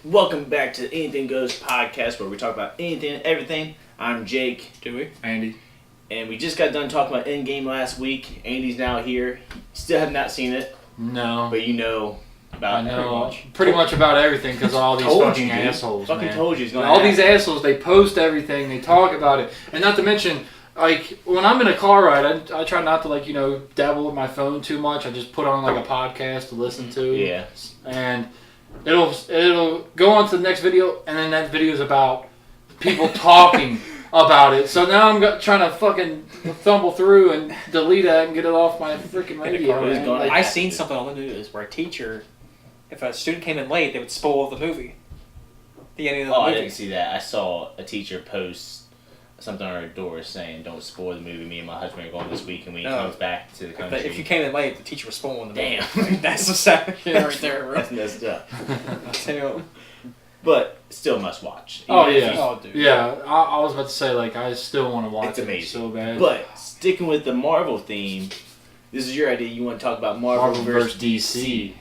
Welcome back to the Anything Goes podcast, where we talk about anything and everything. I'm Jake. Dewey. Andy. And we just got done talking about Endgame last week. Andy's now here. Still have not seen it. No. But you know about pretty much about everything because all these fucking assholes, fucking man. told you it's gonna all happen. these assholes, they post everything, they talk about it. And not to mention, like, when I'm in a car ride, I try not to, dabble with my phone too much. I just put on, a podcast to listen to. Yeah. And it'll go on to the next video, and then that video is about people talking about it. So now I'm trying to fucking thumble through and delete that and get it off my freaking radio. I seen something on the news where a teacher, if a student came in late, they would spoil the movie. The ending of the movie. I didn't see that. I saw a teacher post something on her door saying, "Don't spoil the movie. Me and my husband are going this week, and when he comes back to the country." But if you came in late, the teacher was spoiling the movie. Damn. That's the sad right there, bro. That's messed up. Damn. But still must watch. Oh, yeah. Oh, dude. Yeah, I was about to say, I still want to watch It's it amazing. so bad. But sticking with the Marvel theme, this is your idea. You want to talk about Marvel versus DC.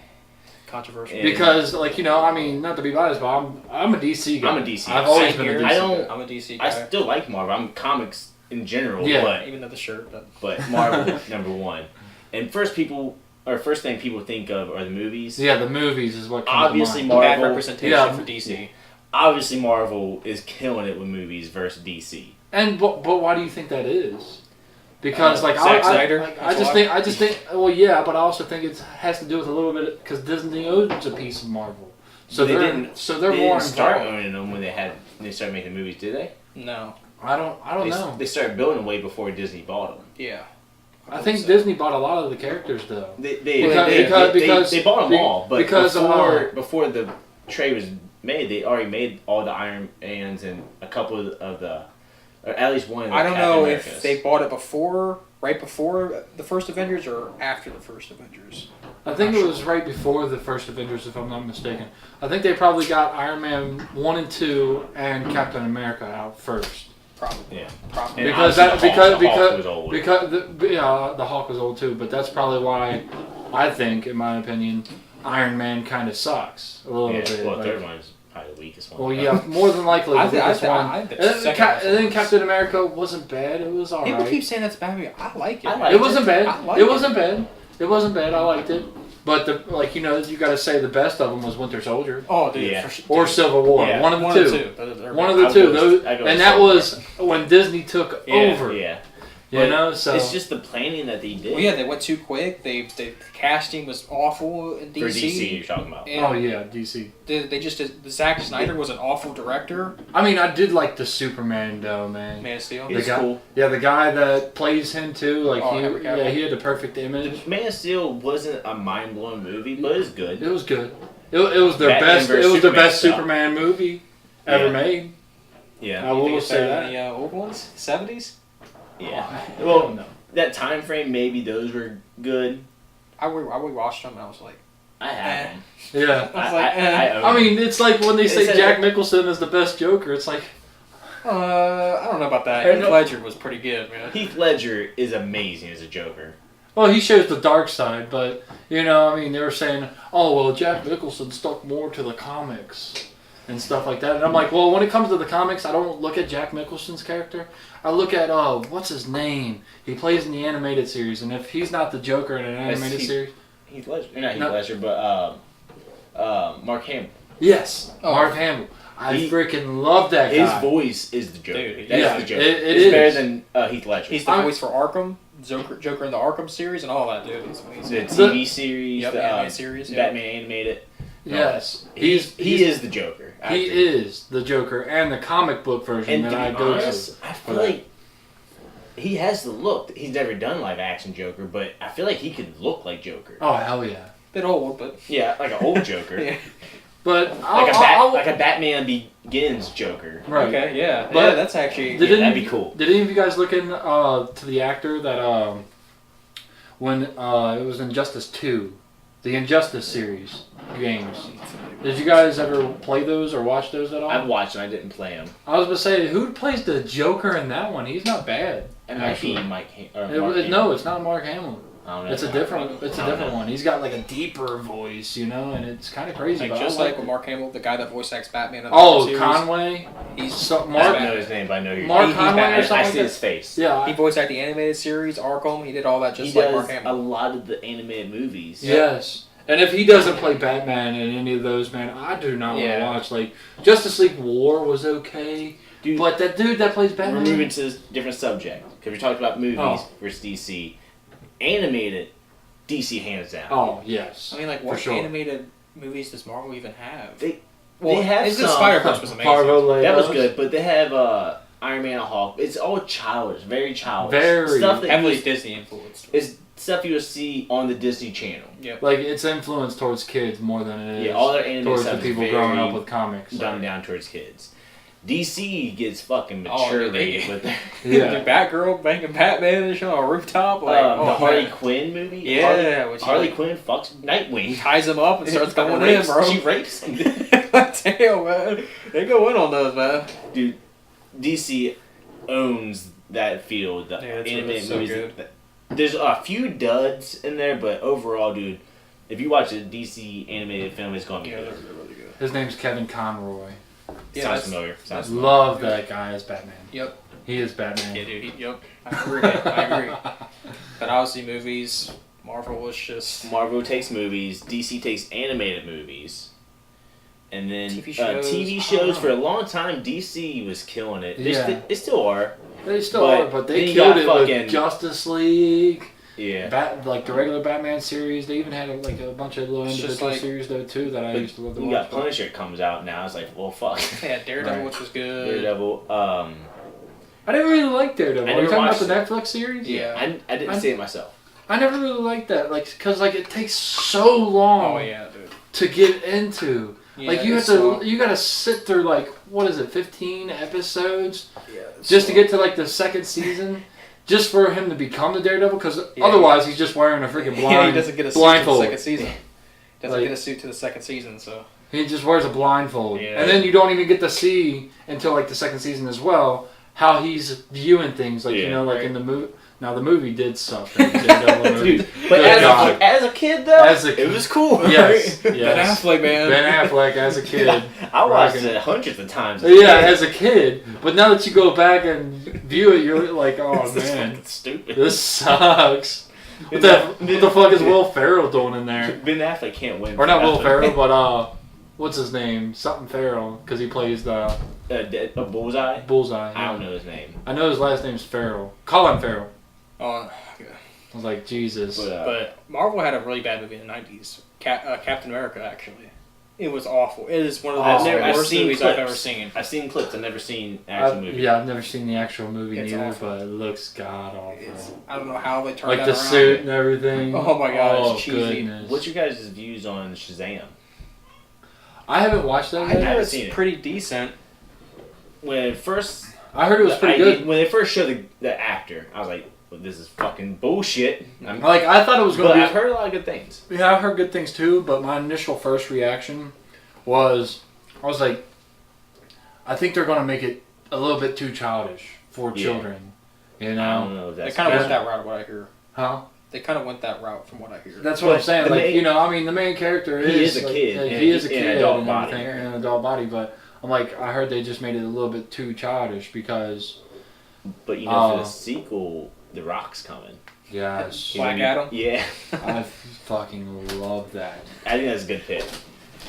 Controversial. Because, not to be biased, but I'm a DC guy. I'm a DC. I've always been a DC guy. I'm a DC guy. I still like Marvel. I'm comics in general, Yeah. Even though the shirt, but Marvel number one. And first thing people think of are the movies. Yeah, the movies is what comes Obviously, to mind. Marvel. Bad representation for DC. Obviously, Marvel is killing it with movies versus DC. And but why do you think that is? Because Zack Snyder. I just think. Well, yeah, but I also think it has to do with a little bit because Disney owns a piece of Marvel, so they they're didn't more start involved. owning them when they started making movies, did they? No. I don't know. They started building them way before Disney bought them. Yeah. I think Disney bought a lot of the characters though. They bought them all, but before the trade was made, they already made all the Iron Mans and a couple of the, or at least one of the I don't Captain know Americas. if they bought it right before the first Avengers or after the first Avengers. I think it was right before the first Avengers, if I'm not mistaken. I think they probably got Iron Man 1 and 2 and Captain America out first. Probably. Yeah. Probably. And Because the Hulk was old. the Hulk was old too, but that's probably why I think, in my opinion, Iron Man kind of sucks a little bit. Well, the third one is probably the weakest one. Well, yeah, more than likely the weakest one. I think And then Captain America wasn't bad. It was alright. People keep saying that's bad movie. I like it. It wasn't bad. I It wasn't bad. I liked it. But you got to say the best of them was Winter Soldier. Oh, dude. Yeah. Or Civil War. Yeah. One of the two. One of the two. And that was when Disney took over. Yeah. So it's just the planning that they did. Well, yeah, they went too quick. The casting was awful in DC. For DC, you're talking about. Oh yeah, DC. The Zack Snyder was an awful director. I mean, I did like the Superman though, man. Man of Steel. It's cool. Yeah, the guy that plays him too. Henry he had the perfect image. Man of Steel wasn't a mind blowing movie, but it was good. It was good. It was their Batman best. It versus was the best Superman Superman movie ever made. Yeah. I will say that. The old ones, 70s. Yeah. Well, no. That time frame, maybe those were good. I watched them and I was like, I have them. Yeah. I was like, I mean, it's like when they say Jack Nicholson is the best Joker. It's like, I don't know about that. Heath Ledger was pretty good, man. Heath Ledger is amazing as a Joker. well, he shows the dark side, but they were saying, oh well, Jack Nicholson stuck more to the comics and stuff like that. And I'm like, well, when it comes to the comics, I don't look at Jack Nicholson's character. I look at, what's his name? He plays in the animated series, and if he's not the Joker in an animated series... Heath Ledger. Not Heath Ledger, but Mark Hamill. Yes, Mark Hamill. I freaking love that guy. His voice is the Joker. Dude, That's the Joker. It's better than Heath Ledger. He's the voice for Arkham, Joker in the Arkham series, and all that, dude. The TV series, the animated series, Batman animated. Yes. He is the Joker. He is the Joker, and the comic book version that I go to. I feel like he has the look. He's never done live action Joker, but I feel like he could look like Joker. Oh, hell yeah. Bit old, but... Yeah, like an old Joker. Yeah. But like a Batman Begins Joker. Right. Okay, yeah. But that's actually... that'd be cool. Did any of you guys look in to the actor that when it was Injustice 2, the Injustice series games? Did you guys ever play those or watch those at all? I've watched them. I didn't play them. I was going to say, who plays the Joker in that one? He's not bad. It might be Mike No, it's not Mark Hamill. I don't know. It's a different one. He's got like a deeper voice, and it's kind of crazy. Like, just like with Mark Hamill, the guy that voice acts Batman. In the series, Conway. He's I don't know his name, but I know you're Mark Conway or something. I see his face. Yeah, he voiced acted the animated series Arkham. He did all that just he like does Mark Hamill. a lot of the animated movies. Yes. And if he doesn't play Batman in any of those, man, I do not want to watch. Like, Justice League War was okay. Dude, but that dude that plays Batman... We're moving to a different subject. Because we talked about movies versus DC. Animated, DC hands down. Oh, yes. I mean, like, what animated movies does Marvel even have? They have some... Spider-Verse was amazing. That was good, but they have Iron Man and Hulk. It's all childish. Very childish. Very. Stuff that heavily Disney influenced. It's stuff you will see on the Disney Channel. Yep. Like, it's influenced towards kids more than it is all their animated towards stuff the people growing up with comics. Dumbed down towards kids. DC gets fucking mature rated with their... The Batgirl banging Batman and shit on a rooftop. Like, the Harley Quinn movie? Yeah. Harley Quinn fucks Nightwing. Ties him up and starts going in, bro. She rapes him. Damn, man. They go in on those, man. Dude, DC owns that field. The animated movies. Good. There's a few duds in there, but overall, dude, if you watch a DC animated film, it's going to be good. They're really good. His name's Kevin Conroy. Sounds familiar. Love that guy as Batman. Yep. He is Batman. Yeah, dude. I agree. But obviously, movies, Marvel was just... Marvel takes movies, DC takes animated movies. And then TV shows for a long time, DC was killing it. They still are. They still are, but they killed it with Justice League. Yeah. Like the regular Batman series. They even had like a bunch of little individual series though too that I used to love to watch. You got Punisher comes out now. It's like, well, fuck. Yeah, Daredevil, which was good. Daredevil. I didn't really like Daredevil. Are you talking about the Netflix series? Yeah. I didn't see it myself. I never really liked that, because it takes so long. Oh yeah, dude. To get into. Yeah, like you gotta sit through 15 episodes to get to the second season, just for him to become the Daredevil. Because otherwise he's just wearing a freaking he doesn't get a suit blindfold. To the second season. Doesn't get a suit to the second season, so he just wears a blindfold, and then you don't even get to see until the second season as well how he's viewing things. In the movie. Now the movie did suck. Dude, but as a kid though, it was cool. Yes. Ben Affleck, man. Ben Affleck as a kid. I watched it hundreds of times. As a kid. But now that you go back and view it, you're like, oh man, stupid. This sucks. What the fuck is Will Ferrell doing in there? Ben Affleck can't win. Or not Will Ferrell, but what's his name? Something Ferrell, because he plays the Bullseye. Bullseye. I don't know his name. I know his last name's Ferrell. Colin Farrell. Oh, yeah. I was like, Jesus. But Marvel had a really bad movie in the 90s. Captain America, actually. It was awful. It is one of the worst movies I've ever seen. I've seen clips. I've never seen the actual movie. Yeah, I've never seen the actual movie neither, but it looks god-awful. I don't know how they turned that around. Like the suit and everything. Oh my god, it's cheesy. Goodness. What's your guys' views on Shazam? I haven't watched that yet. I haven't seen it. Pretty decent. When first... I heard it was pretty good. When they first showed the actor, I was like, well, this is fucking bullshit. I thought it was going to be... I've heard a lot of good things. Yeah, I've heard good things too, but my initial first reaction was... I was like, I think they're going to make it a little bit too childish for children. You know? I don't know if that's... They kind of went that route, what I hear. Huh? They kind of went that route from what I hear. That's what I'm saying. The main character is... He is a kid. He is a kid in an adult body. In an adult body, but I'm like, I heard they just made it a little bit too childish because... But for the sequel, The Rock's coming. Yes. Black Adam? Yeah. I fucking love that. I think that's a good pick.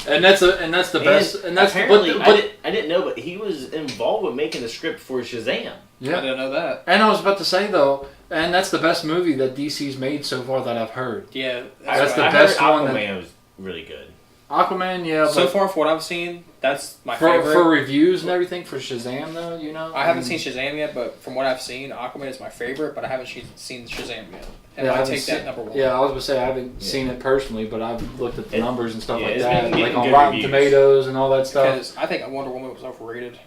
And that's the best. And that's apparently, I didn't know, but he was involved with making the script for Shazam. Yeah, I didn't know that. And I was about to say though, and that's the best movie that DC's made so far that I've heard. Yeah, that's the best one. Aquaman was really good. Aquaman, yeah. So far, for what I've seen, that's my favorite. For reviews and everything for Shazam, though, I haven't seen Shazam yet, but from what I've seen, Aquaman is my favorite, but I haven't seen Shazam yet. And I take that number one. Yeah, I was going to say I haven't seen it personally, but I've looked at the numbers and stuff like that, like on Rotten Tomatoes and all that stuff. Because I think Wonder Woman was overrated.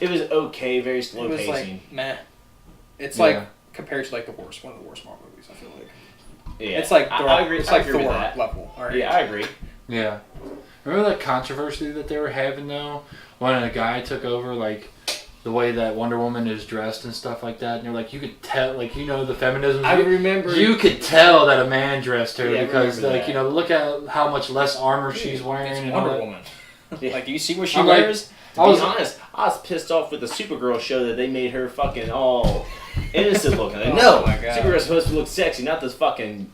It was okay, very slow pacing. It was like, meh. It's compared to one of the worst Marvel movies, I feel like. Yeah. It's like I agree. It's like Thor level. Right? Yeah, I agree. Yeah. Remember that controversy that they were having though, when a guy took over the way that Wonder Woman is dressed and stuff like that. And you're like, you could tell, like, the feminism. I remember. You could tell that a man dressed her Yeah, because, like, look at how much less armor she's wearing. It's and Wonder all Woman. Yeah. Like, do you see what she wears? To be honest, I was pissed off with the Supergirl show that they made her fucking all innocent looking. Like, no, Supergirl's supposed to look sexy, not this fucking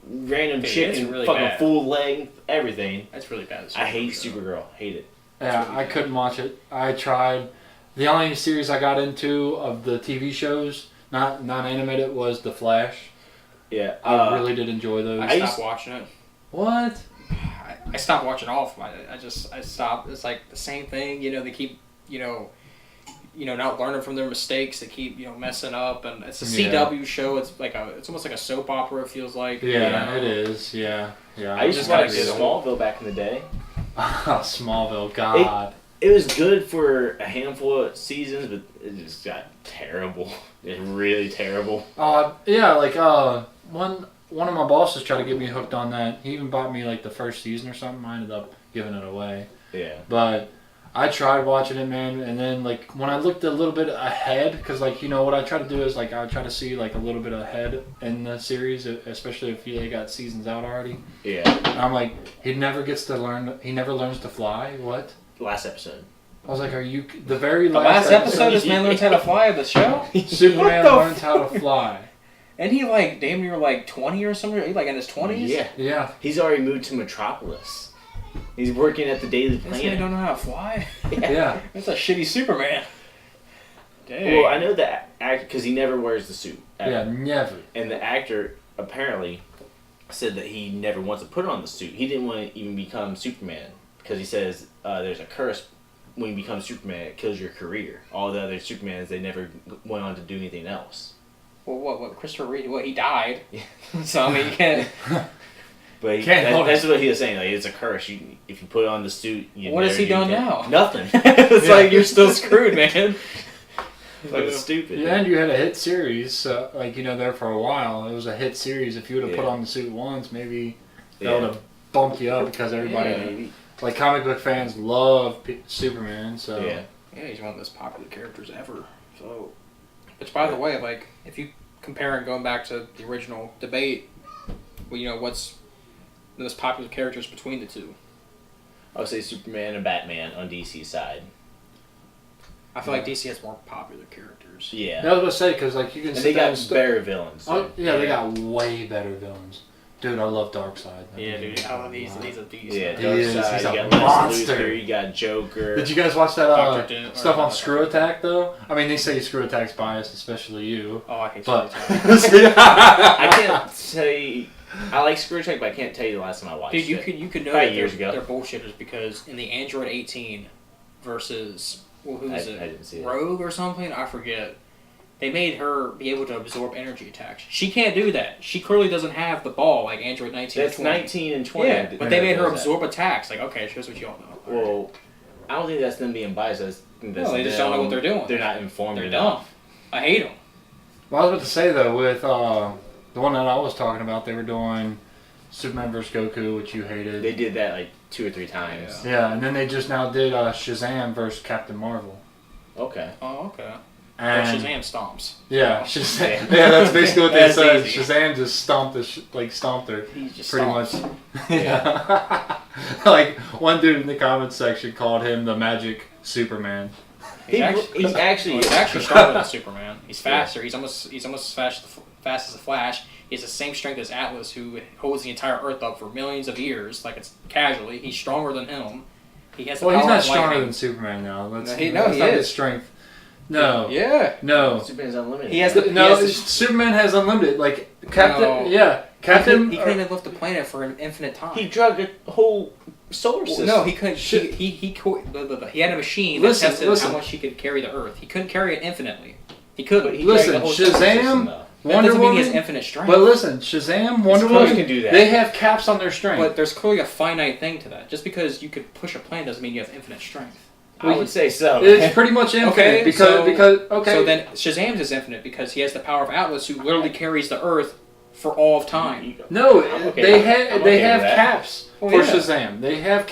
random chicken, really fucking bad. Full length, everything. That's really bad. I hate Supergirl. Hate it. Yeah, really I couldn't watch it. I tried. The only series I got into of the TV shows, not animated, was The Flash. Yeah, I really did enjoy those. I stopped watching it. What? I stopped watching all of it. I stopped. It's like the same thing. They keep not learning from their mistakes. They keep messing up, and it's a CW show. It's it's almost like a soap opera. It feels like. Yeah, it is. Yeah. I used to like Smallville back in the day. Smallville, God. It was good for a handful of seasons, but it just got terrible. It's really terrible. One of my bosses tried to get me hooked on that. He even bought me like the first season or something. I ended up giving it away. Yeah. But I tried watching it, man, and then like when I looked a little bit ahead, because like what I try to do is like I try to see like a little bit ahead in the series, especially if they got seasons out already. Yeah. And I'm like, he never learns to fly. What? Last episode. I was like, are you the very last episode? This man learns how to fly of the show. Superman learns how to fly. And he like damn near like 20 or something. He like in his 20s. Yeah. Yeah. He's already moved to Metropolis. He's working at the Daily Planet. This man don't know how to fly. Yeah. That's a shitty Superman. Dang. Well, I know that actor because he never wears the suit. Ever. Yeah, never. And the actor apparently said that he never wants to put on the suit. He didn't want to even become Superman because he says there's a curse when you become Superman. It kills your career. All the other Supermans, they never went on to do anything else. Well, what Christopher Reeve? Well, he died. So I mean, you can't. But that's what he was saying. Like, it's a curse. If you put on the suit, what has he done now? Nothing. It's like you're still screwed, man. It's stupid. Yeah, and you had a hit series, there for a while. It was a hit series. If you would have put on the suit once, maybe that would have bumped you up because everybody, like comic book fans, love Superman. So yeah, he's one of the most popular characters ever. So. Which, by the way, like, if you compare and going back to the original debate, well, what's the most popular characters between the two? I would say Superman and Batman on DC's side. I feel like DC has more popular characters. Yeah. I was going to say, because, like, you can... And they got better villains. Oh, yeah, they got way better villains. Dude, I love Darkseid. Yeah, dude. He's a beast. Yeah, Darkseid. You got Lex Luthor, you got Joker. Did you guys watch that stuff on Screw Attack, though? I mean, they say Screw Attack's biased, especially you. Oh, I hate Screw Attack. I can't say... I like Screw Attack, but I can't tell you the last time I watched it. Dude, you could know that years ago. They're bullshitters because in the Android 18 versus... Well, who is it? I didn't see it. Rogue or something? I forget. They made her be able to absorb energy attacks. She can't do that. She clearly doesn't have the ball like Android 19 and 20. That's 19 and 20. Yeah, but they made her absorb attacks. Like, okay, shows what you all know. Well, I don't think that's them being biased. No, they just don't know what they're doing. They're not informed enough. They're dumb. I hate them. Well, I was about to say, though, with the one that I was talking about, they were doing Superman vs. Goku, which you hated. They did that like 2 or 3 times. Yeah, and then they just now did Shazam vs. Captain Marvel. Okay. Oh, okay. And Shazam stomps. Yeah, Shazam. Yeah, that's basically what they said. Easy. Shazam just stomped her. He just pretty stomps. much. Yeah. Like one dude in the comments section called him the Magic Superman. He's actually stronger than Superman. He's faster. Yeah. He's almost fast as the Flash. He has the same strength as Atlas, who holds the entire Earth up for millions of years, like it's casually. He's stronger than him. He has the power he's not of stronger lightning. than Superman now. He not is. His strength. No. Yeah. No. Superman's unlimited. Superman has unlimited. Like Captain. No. Yeah. Captain. He couldn't have left the planet for an infinite time. He drug a whole solar system. No, he couldn't. He had a machine that tested how much he could carry the Earth. He couldn't carry it infinitely. He could. But Shazam. Wonder Woman. He has infinite strength. But listen, Shazam, Wonder Woman can do that. They have caps on their strength. But there's clearly a finite thing to that. Just because you could push a plane doesn't mean you have infinite strength. I would say so. It's pretty much infinite. Okay, because so then Shazam's is infinite because he has the power of Atlas, who literally carries the Earth for all of time. No, Okay, they have with that. caps Oh, for yeah. Shazam. They have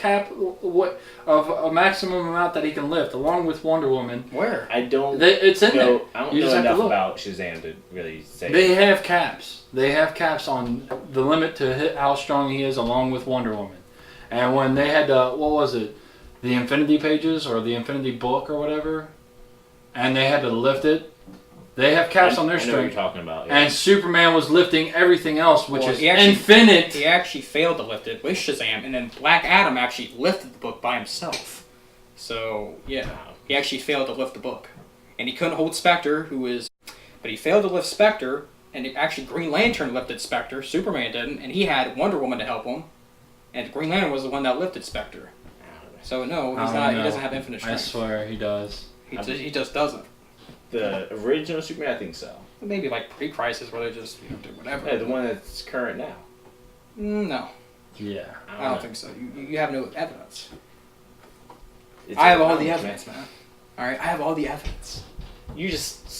of a maximum amount that he can lift, along with Wonder Woman. Where? I don't It's in there. know. I don't You know just have to enough look. about Shazam to really say. They have caps. They have caps on the limit to hit how strong he is, along with Wonder Woman. And when they had what was it, the Infinity Pages or the Infinity Book or whatever, and they had to lift it. They have caps on their I know what you're strength. talking about. Yeah. And Superman was lifting everything else, which Well, is he actually- infinite. He actually failed to lift it with Shazam, and then Black Adam actually lifted the book by himself. So, yeah, he actually failed to lift the book. And he couldn't hold Spectre, but he failed to lift Spectre, and actually Green Lantern lifted Spectre, Superman didn't, and he had Wonder Woman to help him, and Green Lantern was the one that lifted Spectre. So, no, he's not. He doesn't have infinite strength. I swear he does. He just doesn't. The original Superman, I think so. Maybe like pre-crisis where they just do whatever. Yeah, the one that's current now. No, Yeah. I don't think so. You have no evidence. It's I have a all the comic, evidence, man. All right, I have all the evidence. You just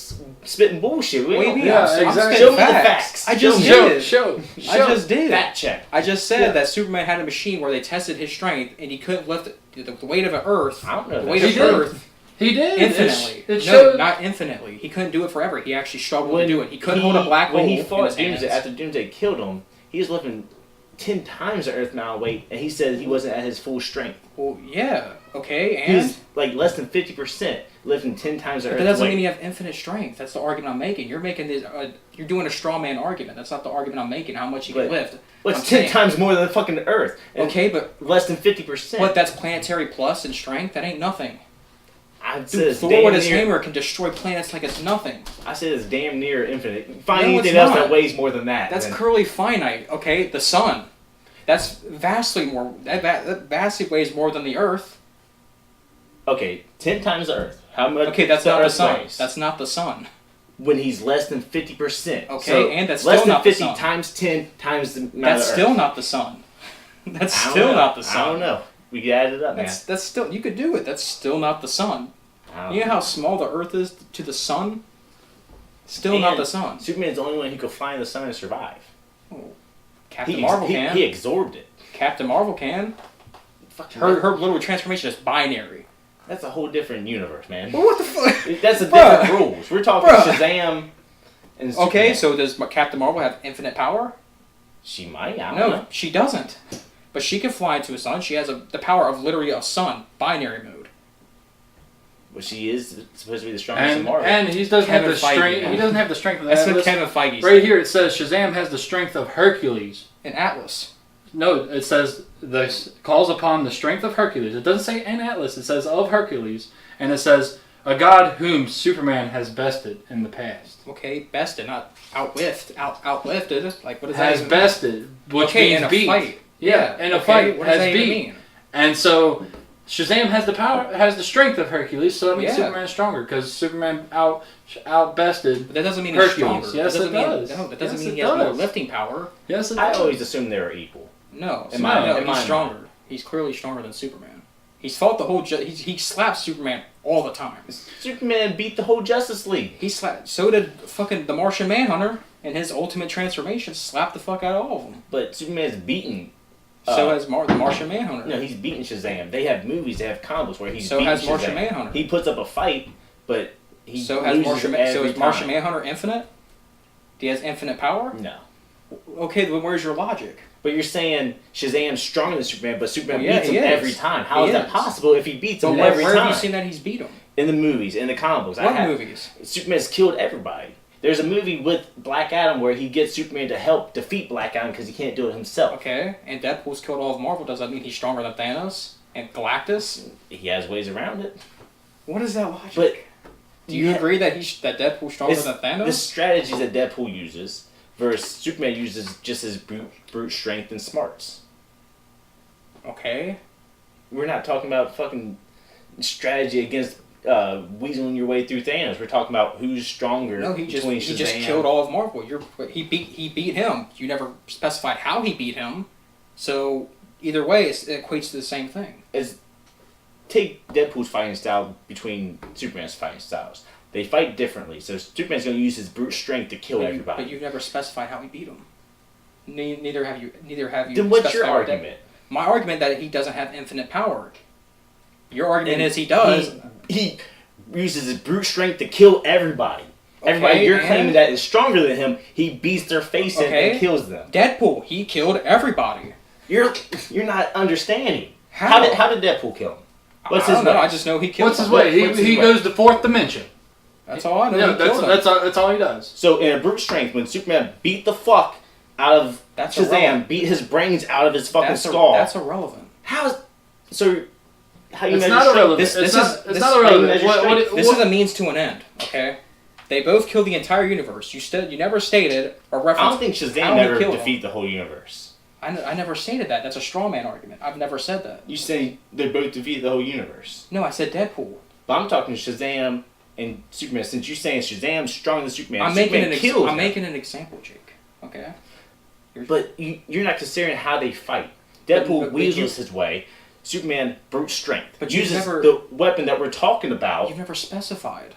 spitting bullshit. We What do you don't- mean? Yeah, I'm exactly. spitting Show me the facts. I just Show me. did. Show. I just did. Fact check. I just said Yeah. that Superman had a machine where they tested his strength and he couldn't lift the weight of an Earth. I don't know The that. weight He of did. Earth He did. infinitely. It No, showed. not infinitely. He couldn't do it forever. He actually struggled to do it. He couldn't hold a black hole When he in fought his Doomsday, hands. after Doomsday killed him, he was lifting 10 times the Earth amount of weight, and he said he wasn't at his full strength. Well, yeah. Okay, He and was like less than 50%, lifting 10 times the but Earth's that doesn't weight. mean you have infinite strength. That's the argument I'm making. You're making this. You're doing a straw man argument. That's not the argument I'm making. How much you can But- lift. Well, I'm it's 10 saying- times more than the fucking Earth. And Okay, but less than 50%. what? That's planetary plus in strength. That ain't nothing. I'd say Dude, it's Thor damn with his near. hammer can destroy planets like it's nothing. I said it's damn near infinite. Find No, anything it's else not. that weighs more than that. That's then- curly finite. Okay, the sun. That's vastly more. That vastly weighs more than the Earth. Okay, 10 times the Earth. How much? Okay, that's not the Earth sun. weighs? That's not the sun. When he's less than 50%. Okay, So and that's less still than not the 50 sun. times 10 times the amount That's of still Earth. not the sun. That's I don't still know. not the sun. I don't know. We can add it up, man. That's still. You could do it. That's still not the sun. I don't You know how small the Earth is to the sun? Still not And the sun. Superman's the only one who could fly in the sun and survive. Captain Marvel can. He absorbed it. Captain Marvel can. Fucking Her little transformation is binary. That's a whole different universe, man. Well, what the fuck? That's a Bruh. different rules. We're talking Bruh. Shazam and Superman. Okay, so does Captain Marvel have infinite power? She might. I don't No, know. she doesn't. But she can fly into a sun. She has the power of literally a sun, binary mode. But she is supposed to be the strongest in And Marvel. he doesn't have Kevin the Feige, strength. man. He doesn't have the strength of That's what Atlas. Kevin Feige said. Right here it says Shazam has the strength of Hercules. In Atlas. No, it says calls upon the strength of Hercules. It doesn't say an Atlas. It says of Hercules, and it says a god whom Superman has bested in the past. Okay, bested, not outlifted. Outlifted. Like, what does that Has even bested, which okay, means in a beat. fight. Yeah, in a okay, fight what does has that even beat. mean? And so Shazam has the power, has the strength of Hercules. So that means Yeah. Superman's stronger because Superman out bested. But that doesn't mean he's Hercules. stronger. Yes, that doesn't it mean, does. No, that doesn't Yes, mean it he has more does. lifting power. Yes, it I does. always assumed they were equal. No, In my- no, in my he's mind. stronger. He's clearly stronger than Superman. He's fought the whole. He slaps Superman all the time. Superman beat the whole Justice League. He slapped. So did fucking the Martian Manhunter in his ultimate transformation. Slapped the fuck out of all of them. But Superman's beaten. So has the Martian Manhunter. No, he's beaten Shazam. They have movies, they have comics where he's So beaten has Martian Shazam. Manhunter. He puts up a fight, but he So has loses Martian. every So is Martian time. Manhunter infinite? He has infinite power. No. Okay, then where's your logic? But you're saying Shazam's stronger than Superman, but Superman Well, yeah, beats him he is. every time. How He is that is. possible if he beats But him where, every where time? have you seen that he's beat him? In the movies, in the comic books. What movies? Superman's killed everybody. There's a movie with Black Adam where he gets Superman to help defeat Black Adam because he can't do it himself. Okay, and Deadpool's killed all of Marvel. Does that mean he's stronger than Thanos and Galactus? He has ways around it. What is that logic? But do you agree that that Deadpool's stronger it's than Thanos? the strategies that Deadpool uses versus Superman uses just his brute strength and smarts. Okay. We're not talking about fucking strategy against weaseling your way through Thanos. We're talking about who's stronger. No, he just Shazam. killed all of Marvel. He beat him. You never specified how he beat him. So either way, it equates to the same thing. Take Deadpool's fighting style between Superman's fighting styles. They fight differently. So Superman's going to use his brute strength to kill everybody. But you never specified how he beat him. Neither have you. Then what's your specified argument? My argument that he doesn't have infinite power. Your argument is he does. He uses his brute strength to kill everybody. Everybody you're claiming that is stronger than him, he beats their face in and kills them. Deadpool, he killed everybody. You're not understanding. How did Deadpool kill him? What's his way? I just know he killed What's his way? He goes to fourth dimension. That's all I know. Yeah, that's all he does. So in a brute strength, when Superman beat the fuck out of Shazam, beat his brains out of his fucking skull. That's irrelevant. How you it's measure not strength? irrelevant. It's not irrelevant. This is a means to an end. Okay. They both killed the entire universe. You never stated or referenced. I don't think Shazam never defeat the whole universe. I never stated that. That's a straw man argument. I've never said that. You say they both defeat the whole universe. No, I said Deadpool. But I'm talking Shazam and Superman. Since you're saying Shazam's stronger than Superman, I'm making an example, Jake. Okay. But you're not considering how they fight. Deadpool weasels his way. Superman brute strength. But uses the weapon that we're talking about. You've never specified.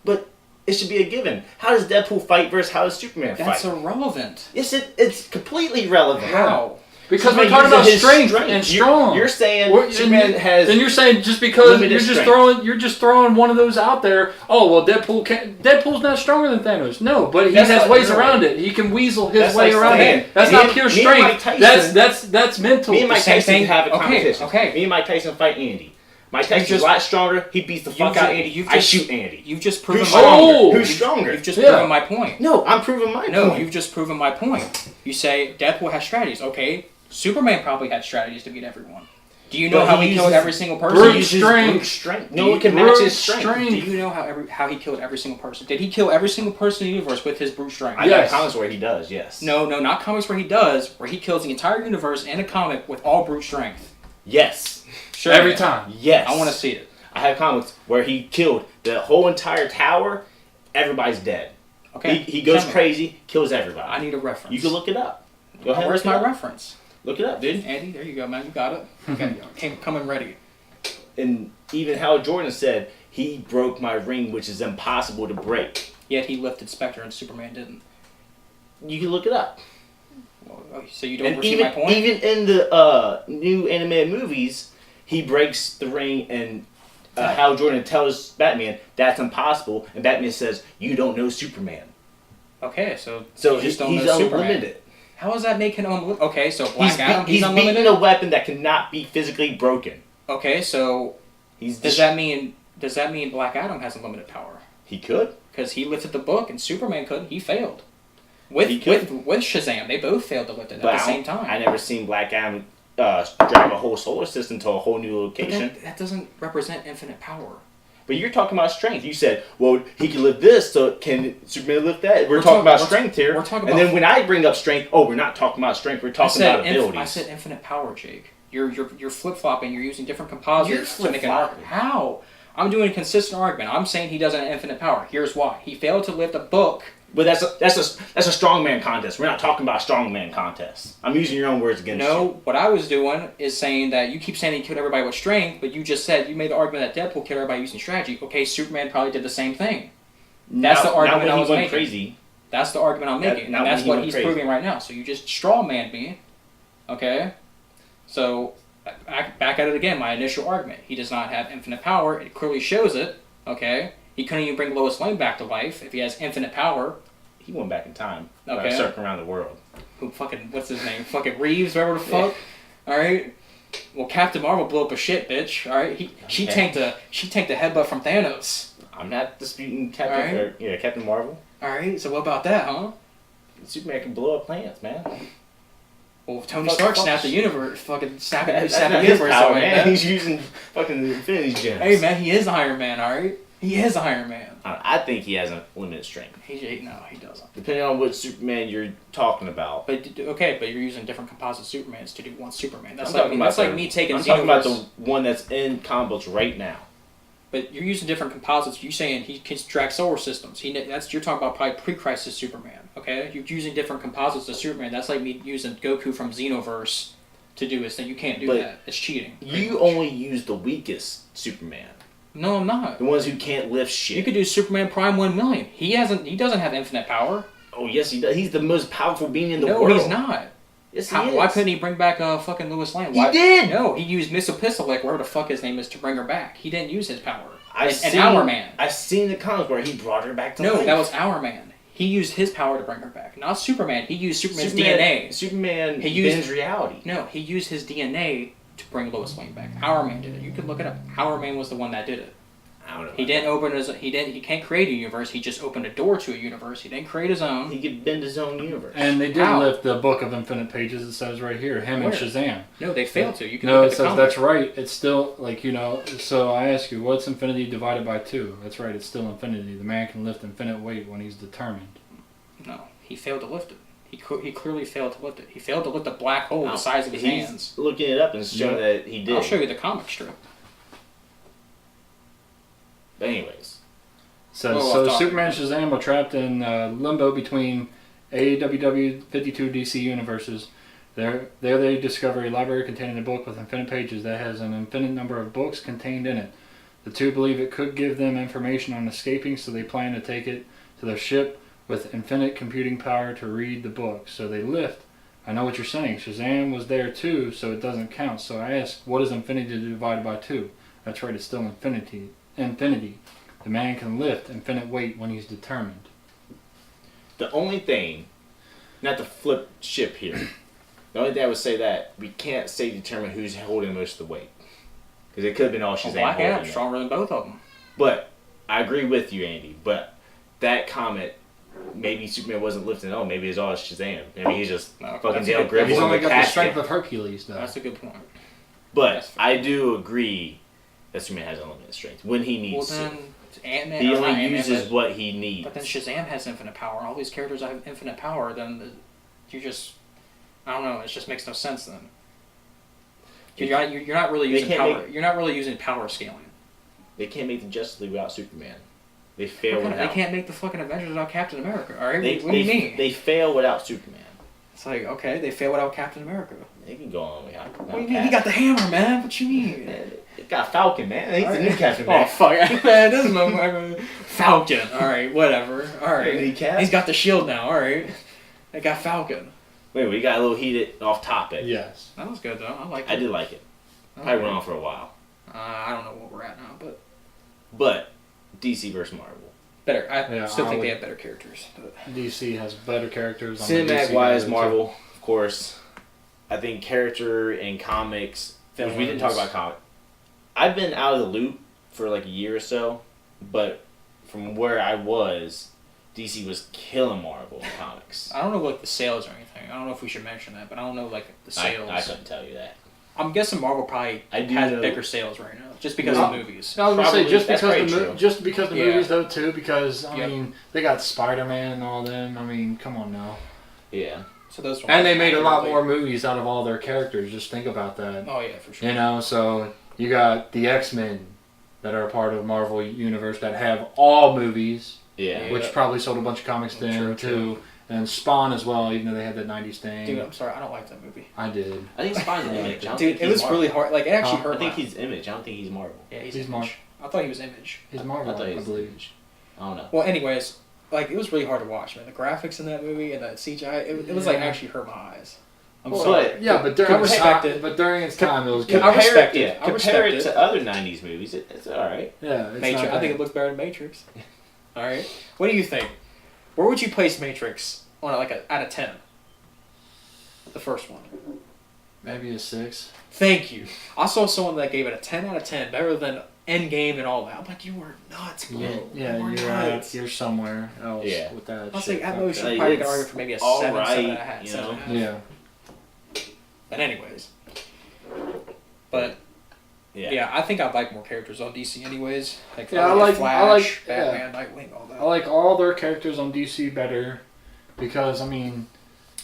But it should be a given. How does Deadpool fight versus how does Superman fight? That's irrelevant. Yes, it's completely relevant. How? Because we're talking about strength and strong. You're saying Superman has. And you're saying just because you're just throwing one of those out there. Oh well, Deadpool's not stronger than Thanos. No, but he has ways around it. He can weasel his way around it. That's not pure strength. That's mental. Me and Mike Tyson have a competition. Okay. Me and Mike Tyson fight Andy. Mike Tyson's a lot stronger. He beats the fuck out of Andy. I shoot Andy. You've just proven Who's stronger? You've just proven my point. No, I'm proving my point. No, you've just proven my point. You say Deadpool has strategies. Okay, Superman probably had strategies to beat everyone. Do you know how he killed every single person? Brute strength. No one can match his strength. Do you know how he killed every single person? Did he kill every single person in the universe with his brute strength? I got comics where he does, yes. No, not comics where he does, where he kills the entire universe in a comic with all brute strength. Yes. Sure. Every time. Yes. I want to see it. I have comics where he killed the whole entire tower. Everybody's dead. Okay. He goes crazy, kills everybody. I need a reference. You can look it up. Go ahead. Where's my reference? Look it up, dude. Andy, there you go, man. You got it. Okay, coming ready. And even Hal Jordan said, he broke my ring, which is impossible to break. Yet he lifted Spectre and Superman didn't. You can look it up. Well, so you don't see my point? Even in the new animated movies, he breaks the ring and Hal Jordan tells Batman, that's impossible. And Batman says, you don't know Superman. Okay, so he's unlimited. How does that make him unlimited? Okay, so Black Adam, he's unlimited? He's beating a weapon that cannot be physically broken. Okay, so does that mean Black Adam has unlimited power? He could. Because he lifted the book and Superman couldn't. He failed. With Shazam, they both failed to lift it at the same time. I never seen Black Adam drive a whole solar system to a whole new location. But that doesn't represent infinite power. But you're talking about strength. You said, well, he can lift this, so can Superman lift that? We're talking about strength here. And then when I bring up strength, we're not talking about strength, we're talking about abilities. I said infinite power, Jake. You're flip-flopping, you're using different composites to make an argument. How? I'm doing a consistent argument. I'm saying he doesn't have infinite power. Here's why. He failed to lift a book. But that's a strongman contest. We're not talking about a strongman contest. I'm using your own words against you. No, what I was doing is saying that you keep saying he killed everybody with strength, but you just said, you made the argument that Deadpool killed everybody using strategy. Okay, Superman probably did the same thing. That's the argument I was making. Crazy. That's the argument I'm making. And that's what he's proving right now. So you just straw-manned me. Okay? So, back at it again, my initial argument. He does not have infinite power. It clearly shows it. Okay? He couldn't even bring Lois Lane back to life if he has infinite power. He went back in time. Okay. Circling around the world. What's his name? Fucking Reeves, whatever the fuck. Yeah. Alright? Well, Captain Marvel blew up a shit, bitch. Alright? She tanked the headbutt from Thanos. I'm not disputing Captain Marvel. Alright, so what about that, huh? Superman can blow up planets, man. Well, Tony Stark snapped the universe. Fucking snapped the universe power, away, man. He's using fucking Infinity Gems. Hey, man, he is Iron Man, alright? He is Iron Man. I think he has a limited strength. No, he doesn't. Depending on what Superman you're talking about. But you're using different composite Supermans to do one Superman. That's like me taking. I'm talking about the one that's in comic books right now. But you're using different composites. You're saying he can track solar systems. You're talking about probably pre-crisis Superman. Okay, you're using different composites of Superman. That's like me using Goku from Xenoverse to do his thing. You can't do that. It's cheating. You only use the weakest Superman. No, I'm not. The ones who can't lift shit. You could do Superman Prime 1 million. He doesn't have infinite power. Oh yes, he does. He's the most powerful being in the No, world. he's not. Yes, he is. Why couldn't he bring back fucking Lois Lane? He did. No, he used Miss Epistle, like whatever the fuck his name is, to bring her back. He didn't use his power. And Our Man. I've seen the comics where he brought her back to life. No, that was Our Man. He used his power to bring her back. Not Superman. He used Superman's DNA. Superman He used bends reality. No, he used his DNA to bring Lois Lane back. Our Man did it. You can look it up. Our Man was the one that did it. I don't know. He didn't open his. He can't create a universe. He just opened a door to a universe. He didn't create his own. He could bend his own universe. And they did How? lift the Book of Infinite Pages. It says right here, him Where? and Shazam. No, they failed to. You can No, look it at the says comic. that's right. It's still like So I ask you, what's infinity divided by 2? That's right. It's still infinity. The man can lift infinite weight when he's determined. No, he failed to lift it. He clearly failed to lift it. He failed to lift a black hole the size of his He's hands. looking it up and showing that he did. I'll show you the comic strip. But anyways. Says Oh, so. off topic. Superman and Shazam are trapped in limbo between AWW 52 DC universes. There they discover a library containing a book with infinite pages that has an infinite number of books contained in it. The two believe it could give them information on escaping, so they plan to take it to their ship with infinite computing power to read the book. So they lift. I know what you're saying. Shazam was there too, so it doesn't count. So I ask, what is infinity divided by 2? That's right, it's still infinity. The man can lift infinite weight when he's determined. The only thing, not to flip ship here, the only thing I would say that we can't say determine who's holding most of the weight. Because it could have been all Shazam Black holding Adam's it. stronger than both of them. But I agree with you, Andy. But that comment, maybe Superman wasn't lifting it. Oh, maybe it's all Shazam. Maybe he's just No, fucking that's Dale a good- Gribble He's in only the got the casket. strength of Hercules, though. That's a good point. But That's fair. I do agree that Superman has unlimited strength when he Well, needs then to. Ant-Man. He or not only Ant-Man, uses what he needs. But then Shazam has infinite power, and all these characters have infinite power. Then you just, I don't know. It just makes no sense then. You're not really They using can't power. You're not really using power scaling. They can't make the Justice League without Superman. They fail They without. can't make the fucking Avengers without Captain America. All right, They, what do you mean? They fail without Superman. It's like, okay, they fail without Captain America. They can go on without. What do you mean? He got the hammer, man. What you mean? They got Falcon, man. He's the new Captain Oh America. fuck, man, this motherfucker. Falcon. All right, whatever. All right, New Cap? he's got the shield now. All right, they got Falcon. Wait, we got a little heated off topic. Yes. That was good though. I like it. I did like it. Probably went on for a while. I don't know what we're at now, But DC versus Marvel. better. I Yeah, still I think they would- have better characters. But DC has better characters. on the Cinematic DC wise, side, too. Marvel, of course. I think character and comics. Because we didn't talk about comic. I've been out of the loop for like a year or so, but from where I was, DC was killing Marvel in comics. I don't know like the sales or anything. I don't know if we should mention that, but I don't know like the sales. I couldn't tell you that. I'm guessing Marvel probably I do has know- bigger sales right now, just because Yeah. of the movies. No, I was gonna say Probably- just that's because very the true. just because the Yeah. movies though too. Because I Yep. mean they got Spider-Man and all them. I mean, come on now. Yeah. So those. And they made a lot more movies out of all their characters. Just think about that. Oh yeah, for sure. You know, so you got the X-Men that are a part of Marvel Universe that have all movies, Yeah. Yeah. which probably sold a bunch of comics to True, them too. And Spawn as well, even though they had that 90s thing. Dude, I'm sorry, I don't like that movie. I did. I think Spine's an Image. I don't Dude, think it he's was Marvel. really hard. Like it actually Huh? hurt. I think my- he's Image. I don't think he's Marvel. Yeah, he's Image. Marvel. I thought he was Image. He's Marvel, I thought he I was believe. Image. I don't know. Well, anyways, like it was really hard to watch, man. The graphics in that movie and that CGI, it was like Yeah. actually hurt my eyes. I'm Well, sorry. but- Yeah, but during I its respect time, it. but during its time, it was Yeah, good. I respect it. I Compare respect it it. to other 90s movies. It's alright. Yeah, it's Matrix. not I think bad. it looks better than Matrix. All right. What do you think? Where would you place Matrix on like a out of 10? The first one. Maybe a 6. Thank you. I saw someone that gave it a 10 out of 10, better than Endgame and all that. I'm like, you were nuts, bro. Yeah, you were you're nuts. you're somewhere else Yeah. with that. I was shit. like, at most, you Like, probably it's could argue for maybe a all 7, right, 7.5, you 7.5. Yeah. But anyways. But yeah, I think I like more characters on DC anyways. Like, Yeah, I like- Flash, yeah. Batman, Nightwing, all that. I like all their characters on DC better because, I mean,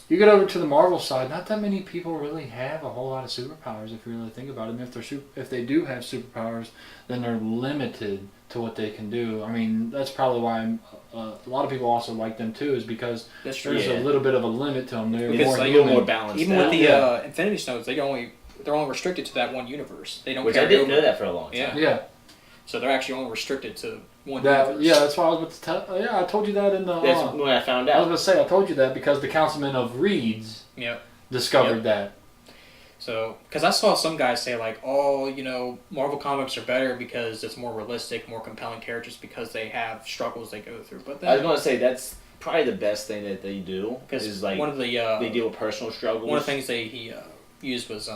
you get over to the Marvel side, not that many people really have a whole lot of superpowers if you really think about it. And if they do have superpowers, then they're limited to what they can do. I mean, that's probably why a lot of people also like them too, is because That's true. there's Yeah. a little bit of a limit to them. They're Because, more like, a little human. more balanced. Even out. with the Yeah. Infinity Stones, they're only restricted to that one universe. They don't Which I carry didn't over. know that for a long time. Yeah. Yeah. So they're actually only restricted to one That universe. yeah, that's why I was about to tell. Yeah, I told you that in the. That's when I found I was out. going to say I told you that because the councilman of Reeds Yep. discovered that. So, because I saw some guys say like, oh, Marvel comics are better because it's more realistic, more compelling characters because they have struggles they go through. But then, I was going to say that's probably the best thing that they do. because Is like one of the they deal with personal struggles. one of the things he used was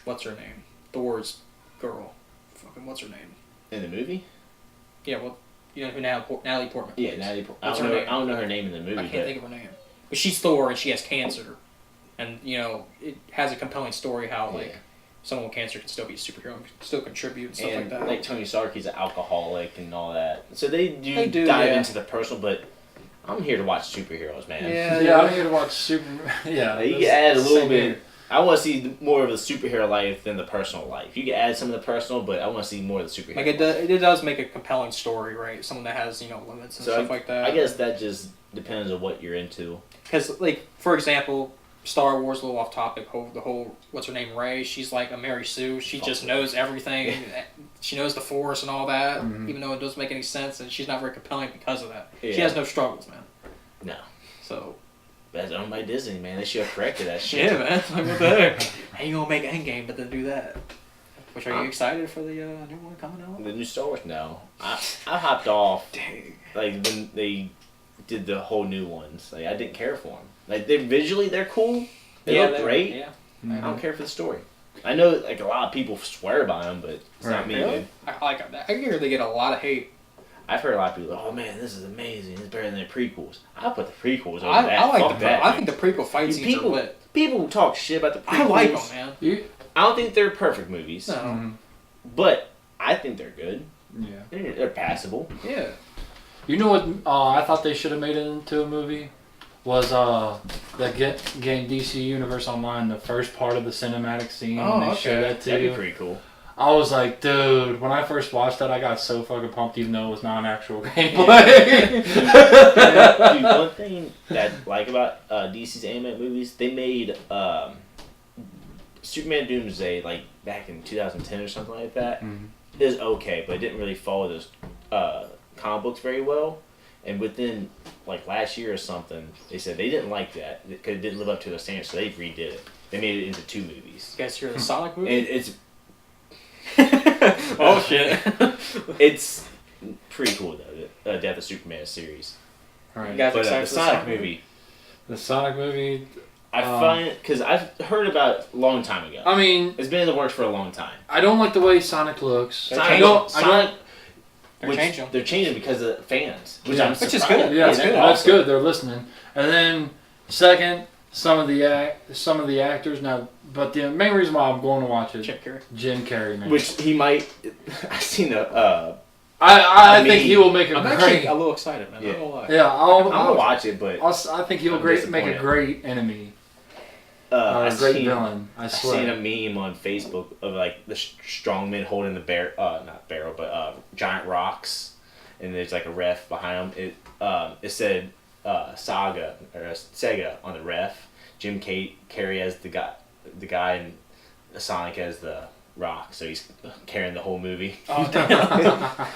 what's her name? Thor's girl. Fucking what's her name? In the movie? Yeah, well, you know who Natalie Portman plays. Yeah, Natalie Portman. What's her name? I don't know her name in the movie. I can't think of her name. But she's Thor and she has cancer. And, it has a compelling story how, like, someone with cancer can still be a superhero and still contribute and stuff like that. Like Tony Stark, he's an alcoholic and all that. So they do dive into the personal, but I'm here to watch superheroes, man. Yeah, I'm here to watch Yeah, Like, you can add a little bit. I want to see more of the superhero life than the personal life. You can add some of the personal, but I want to see more of the superhero. Like it does make a compelling story, right? Someone that has limits and stuff like that. I guess that just depends on what you're into. Because like for example, Star Wars, a little off topic. The whole what's her name, Rey? She's like a Mary Sue. She just knows everything. She knows the Force and all that, even though it doesn't make any sense, and she's not very compelling because of that. Yeah. She has no struggles, man. No. So. That's owned by Disney, man. They should have corrected that shit. Yeah, man. Like, what the heck? How you gonna make Endgame but then do that? Which, are you excited for the new one coming out? The new Star Wars? No. I hopped off. Dang. Like, when they did the whole new ones. Like, I didn't care for them. Like, they're cool. They look great. Yeah. I don't care for the story. I know, like, a lot of people swear by them, but it's not me, Really? dude. I like that. I hear they get a lot of hate. I've heard a lot of people, oh man, this is amazing. It's better than the prequels. I'll put the prequels over that. I like Fuck that. I think the prequel fight scenes are lit. People talk shit about the prequels. I like them, man. I don't think they're perfect movies. No. But I think they're good. Yeah. They're passable. Yeah. You know what I thought they should have made it into a movie? Was that game DC Universe Online, the first part of the cinematic scene. Oh, they okay. showed that to That'd you. be pretty cool. I was like, dude, when I first watched that, I got so fucking pumped even though it was not an actual gameplay. Dude, one thing that I like about DC's animated movies, they made Superman Doomsday like back in 2010 or something like that. It was okay, but it didn't really follow those comic books very well. And within like last year or something, they said they didn't like that because it didn't live up to the standards, so they redid it. They made it into 2 movies. You guys hear the Sonic movie? And it's oh shit! It's pretty cool though. The Death of Superman series. Right. You guys But excited the for Sonic movie, The Sonic movie. I find it because I've heard about it a long time ago. I mean, It's been in the works for a long time. I don't like the way Sonic looks. They're I changing. don't. They're changing. because of fans, which Yeah. I'm Which is surprised. good. Yeah, That's that's good. good. That's good. They're listening. And then second, some of the actors now. But the main reason why I'm going to watch it, Jim Carrey, man. Which he might. I've seen a. I think he will make a I'm great. actually a little excited, man. Yeah. I'm not gonna lie. Yeah, I'm gonna watch it, but I think he'll I'm make a disappointed. great enemy. A I've great seen, villain. I I've swear. seen a meme on Facebook of like the strongmen holding the not barrel, but giant rocks, and there's like a ref behind them. It said Saga or Sega on the ref. Jim Carrey as the guy, and Sonic as the rock. So he's carrying the whole movie. Oh, Yeah.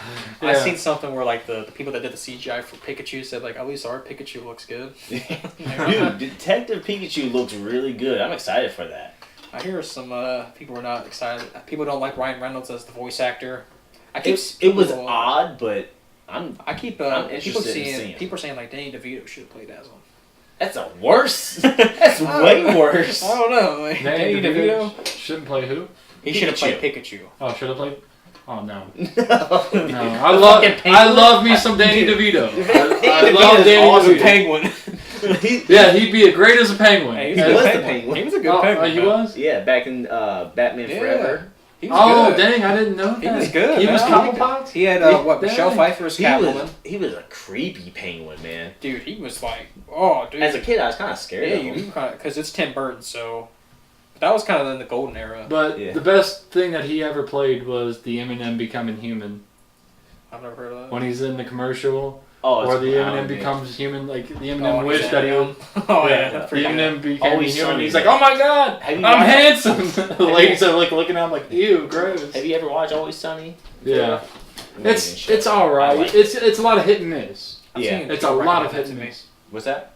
I've seen something where like the people that did the CGI for Pikachu said like at least our Pikachu looks good. Dude, Detective Pikachu looks really good. I'm excited for that. I hear some people are not excited. People don't like Ryan Reynolds as the voice actor. It was odd, but I'm people interested in seeing it. people are saying like Danny DeVito should have played as him. That's a worse. That's way worse. I don't know. Like, Danny DeVito shouldn't play who? he should have played Pikachu. Oh, should have played? Oh no. No. No, I love me some Danny DeVito. I DeVito's love Danny awesome. DeVito. Penguin. Yeah, he'd be great as a penguin. Hey, He he was was the penguin. He was a good penguin. He man. was? Yeah, back in Batman Yeah. Forever. He was good. Dang, I didn't know that. He was good. He man. was I liked Cobblepot? it. He had Michelle Dang. Pfeiffer as Catwoman. He was a creepy penguin, man. Dude, he was like, oh, dude. As a kid, I was kind of scared yeah, of him. you kind of because it's Tim Burton, so that was kind of in the golden era. But Yeah. the best thing that he ever played was the Eminem becoming human. I've never heard of that. When he's in the commercial, Oh, or the it's Eminem wild, becomes human, like the Oh, Eminem he's wished that he would. Oh Yeah, yeah, the that's pretty good. Eminem became Always human. Sunny, He's like, man. oh my god, Have you I'm watched- handsome. The ladies are like looking at him like, ew, gross. Have you ever watched Always Sunny? Yeah. amazing show. It's all right. Like It's a lot of hit and miss. Yeah. It's a lot of hit and miss. What's that?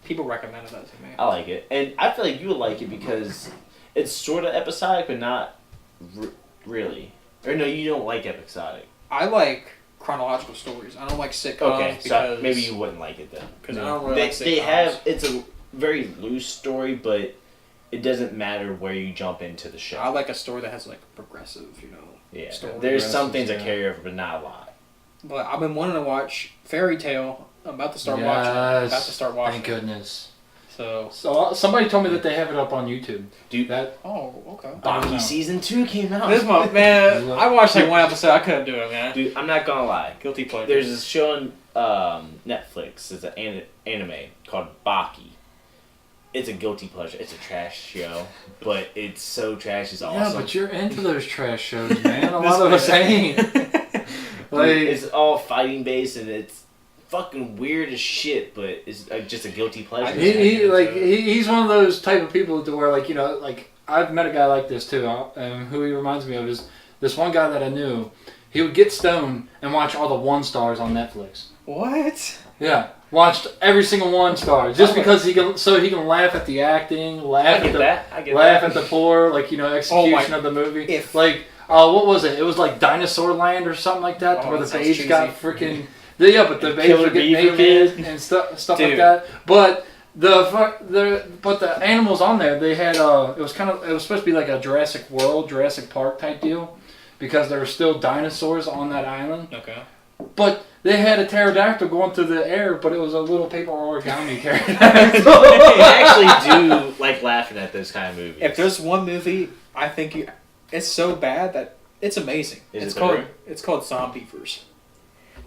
People recommended that to me. I like it, and I feel like you would like it because it's sort of episodic, but not really. Or no, you don't like episodic. I like chronological stories. I don't like sitcoms. Okay, so maybe you wouldn't like it then. Because I don't really like sitcoms. They have it's a very loose story, but it doesn't matter where you jump into the show. I like a story that has like progressive, Yeah, story. there's some things that carry over, but not a lot. But I've been wanting to watch Fairy Tale. I'm about to start watching. Thank goodness. So somebody told me that they have it up on YouTube. Dude, okay. Baki season 2 came out. This month, man. I watched like one episode. I couldn't do it, man. Dude, I'm not gonna lie. Guilty pleasure. There's this show on Netflix. It's an anime called Baki. It's a guilty pleasure. It's a trash show, but it's so trash. It's awesome. Yeah, but you're into those trash shows, man. A lot of us ain't. Like, it's all fighting based, and it's fucking weird as shit, but it's just a guilty pleasure. He's one of those type of people to where, like, like, I've met a guy like this too, and who he reminds me of is this one guy that I knew. He would get stoned and watch all the 1-stars on Netflix. What? Yeah, watched every single 1-star just because he can laugh at the acting, laugh at the poor, like, execution of the movie. What was it? It was like Dinosaur Land or something like that, where the page got freaking. Yeah, but the babes would get naked and stuff like that. But the animals on there, they had it was supposed to be like a Jurassic World, Jurassic Park type deal, because there were still dinosaurs on that island. Okay. But they had a pterodactyl going through the air, but it was a little paper origami pterodactyl. I actually do like laughing at those kind of movies. If there's one movie, I think it's so bad that it's amazing. It's called Zombievers.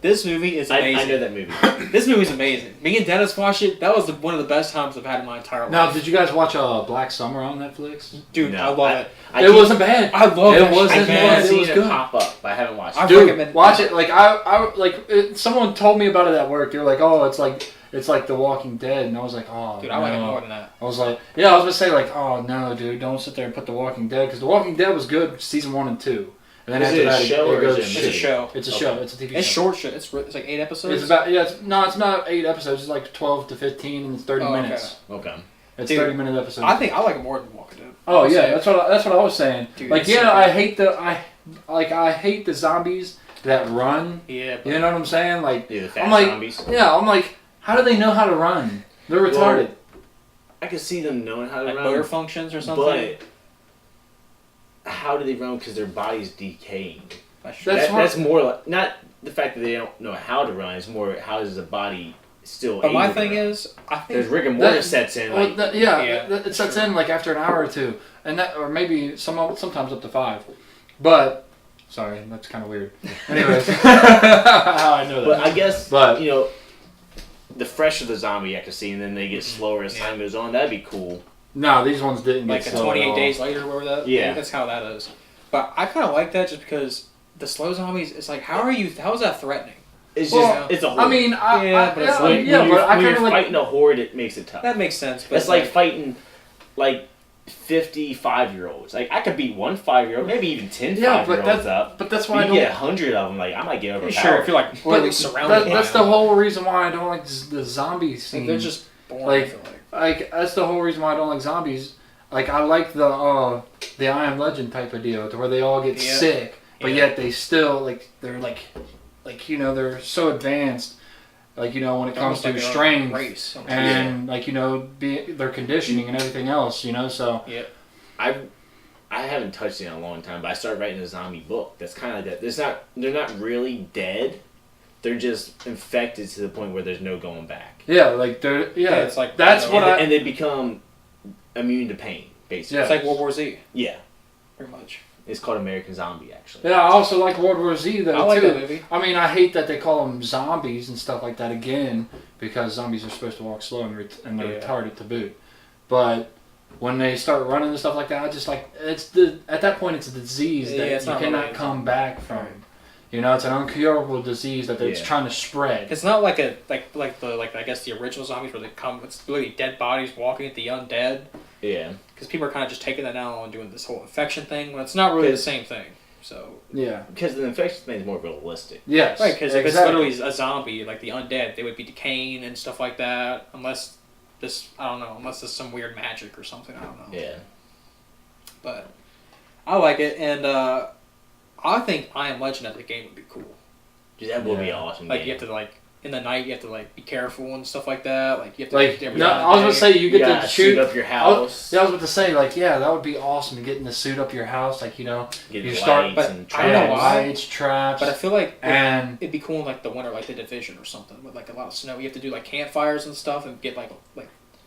This movie is amazing. I know that movie. This movie's amazing. Me and Dennis watched it. That was one of the best times I've had in my entire life. Now, did you guys watch Black Summer on Netflix? Dude, no, I love it. It wasn't bad. I love it. It wasn't bad. It was good. Pop up, but I haven't watched it. Dude, watch it. Like someone told me about it at work. They're like, oh, it's like The Walking Dead, and I was like, oh, dude, I like it more than that. I was like, yeah, I was gonna say like, oh no, dude, don't sit there and put The Walking Dead, because The Walking Dead was good season 1 and 2. And then after that, it goes it's a show. It's a show. It's a TV show. It's short shit. It's like 8 episodes. It's not 8 episodes. It's like 12 to 15, and it's 30 minutes. Okay. It's 30-minute episodes. I think I like it more than Walking Dead. Oh yeah, that's what I was saying. Dude, like I hate the zombies that run. Yeah. You know what I'm saying? Like zombies. Yeah, I'm like, how do they know how to run? They're retarded. Well, I can see them knowing how to run. Motor functions or something. But how do they run? Because their body's decaying. That's more like, not the fact that they don't know how to run. It's more how does the body still. But my thing is, I think there's rigor mortis sets in. It sets in like after an hour or two, and or maybe sometimes up to 5. But sorry, that's kind of weird. Anyways, how I know that. But I guess the fresher the zombie I can see, and then they get slower as time goes on. That'd be cool. No, these ones didn't. Like get 28 days later, whatever that. Yeah, that's how that is. But I kind of like that just because the slow zombies. It's like how is that threatening? It's it's a horde. I mean, when you're fighting a horde, it makes it tough. That makes sense. But it's like fighting like 55-year-olds. Like I could beat one 5-year-old, maybe even 10 5-year-olds up. But that's why I don't get 100 of them. Like I might get overpowered. Sure, if you're like surrounded. That's the whole reason why I don't like the zombie scene. They're just boring. Like that's the whole reason why I don't like zombies. Like I like the I Am Legend type of deal, to where they all get sick, but yet they still they're they're so advanced. Like when it comes to strength and their conditioning and everything else. So I haven't touched it in a long time, but I started writing a zombie book. That's kind of like that. They're not really dead. They're just infected to the point where there's no going back. Yeah, it's like that's and they become immune to pain, basically. Yeah. It's like World War Z. Yeah, pretty much. It's called American Zombie, actually. Yeah, I also like World War Z though. I like that movie. I mean, I hate that they call them zombies and stuff like that again, because zombies are supposed to walk slow and they're retarded to boot. But when they start running and stuff like that, I just at that point it's a disease that you cannot come back from. It's an uncurable disease that it's trying to spread. It's not like I guess the original zombies where they come. It's literally dead bodies walking at the undead. Yeah. Because people are kind of just taking that now and doing this whole infection thing when it's not really the same thing. So Yeah. Because the infection thing is more realistic. Yes. right, because if exactly. it's literally a zombie, like the undead, they would be decaying and stuff like that. Unless this, I don't know, unless there's some weird magic or something. I don't know. Yeah. But I like it, and I think I Am Legend as a game would be cool. Dude, that would be an awesome. Like game. you have to like in the night, you have to like be careful and stuff like that. Like you have to Like, no, I was gonna say you get to shoot up your house. I was about to say, like, yeah, that would be awesome to get in the suit up your house, like, you know, Get you lights start, but and I don't know traps. why. lights, traps, But I feel like and it'd be cool in like the winter, like the Division or something, with like a lot of snow. You have to do like campfires and stuff, and get like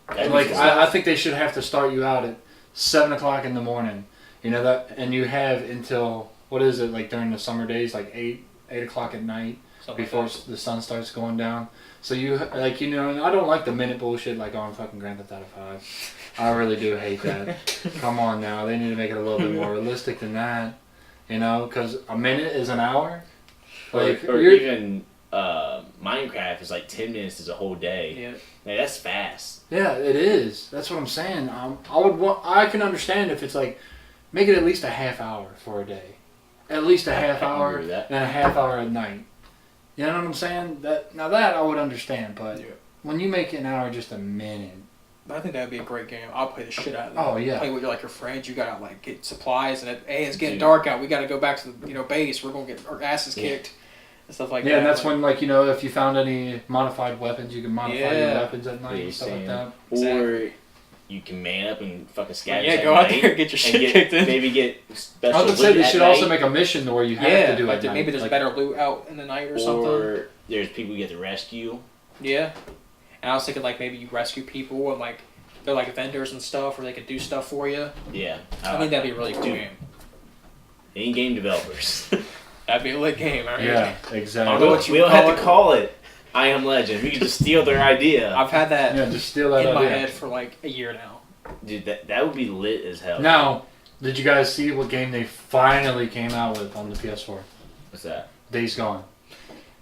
That'd be like cool. I think they should have to start you out at 7:00 in the morning, you know that, and you have until what is it like during the summer days, like 8:00 at night something before like that. the sun starts going down. So you like, you know, and I don't like the minute bullshit like on fucking Grand Theft Auto 5. I really do hate that. Come on now, they need to make it a little bit more realistic than that, you know, because a minute is an hour. Like or even Minecraft is like 10 minutes is a whole day. Yeah. Like, that's fast. yeah, it is. That's what I'm saying. I can understand if it's like make it at least a half hour for a day, at least a half I can hour agree with that. and a half hour at night. You know what I'm saying? That I would understand, but Yeah. when you make an hour just a minute. I think that'd be a great game. I'll play the shit out of that. Oh, yeah. Play with your friends. You gotta like get supplies, and hey, it's getting Dude. dark out. We gotta go back to the base. We're gonna get our asses kicked and stuff like that. Yeah, and that's like, when, like, you know, if you found any modified weapons, you can modify your Yeah. weapons at night Yeah, and stuff like Sam. that. Or you can man up and fucking scavenge. yeah, at go out night there and get your and shit kicked in. Maybe get I special was gonna say loot they at should also night, make a mission where you have Yeah, to do like it. At maybe night. there's Like, better loot out in the night or something. or there's people you get to rescue. Yeah. And I was thinking like maybe you rescue people and like they're like vendors and stuff, where they could do stuff for you. Yeah, I think that'd be a really cool Dude. game. Any game developers. That'd be a lit game. I mean, Yeah, I exactly. don't know what you we don't call have it. to call it I Am Legend. We can just steal their idea. I've had that Yeah, just steal that in my idea. head for like a year now. Dude, that would be lit as hell. Now, did you guys see what game they finally came out with on the PS4? What's that? Days Gone.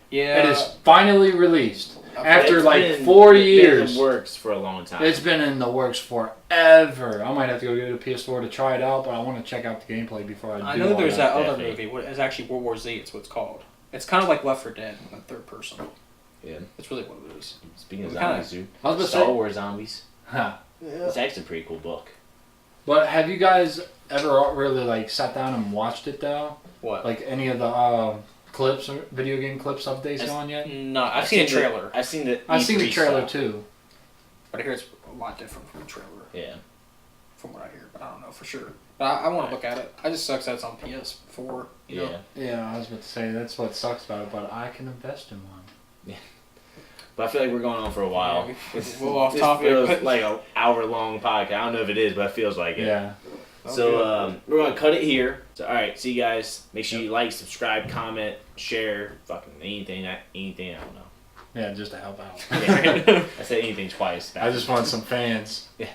Yeah. It is finally released after It's like been- 4 it's been years. in the works for a long time. It's been in the works forever. I might have to go get a PS4 to try it out, but I want to check out the gameplay before I do. I know all there's that other definitely. movie. What it's actually World War Z. It's what it's called. It's kind of like Left 4 Dead, but third person. Yeah. It's really what it is. Speaking of What kind zombies, dude. I was about to Star say- Wars Zombies. Huh. It's actually a pretty cool book. But have you guys ever really like sat down and watched it though? What? Like any of the clips or video game clips of Days Gone yet? No, I've seen a trailer, I've seen the. I've seen the E3 trailer stuff. too. but I hear it's a lot different from the trailer, Yeah. from what I hear. But I don't know for sure. But I want to look at it. I just sucks that it's on PS4. You know? Yeah. Yeah, I was about to say that's what sucks about it, but I can invest in one. But I feel like we're going on for a while. Yeah, we're a little off This topic, feels but- like an hour-long podcast. I don't know if it is, but it feels like it. Yeah. So we're gonna cut it here. So all right, see you guys. Make sure you like, subscribe, comment, share, fucking anything. Anything. I don't know. Yeah, just to help out. I said anything twice. I just want some fans. Yeah.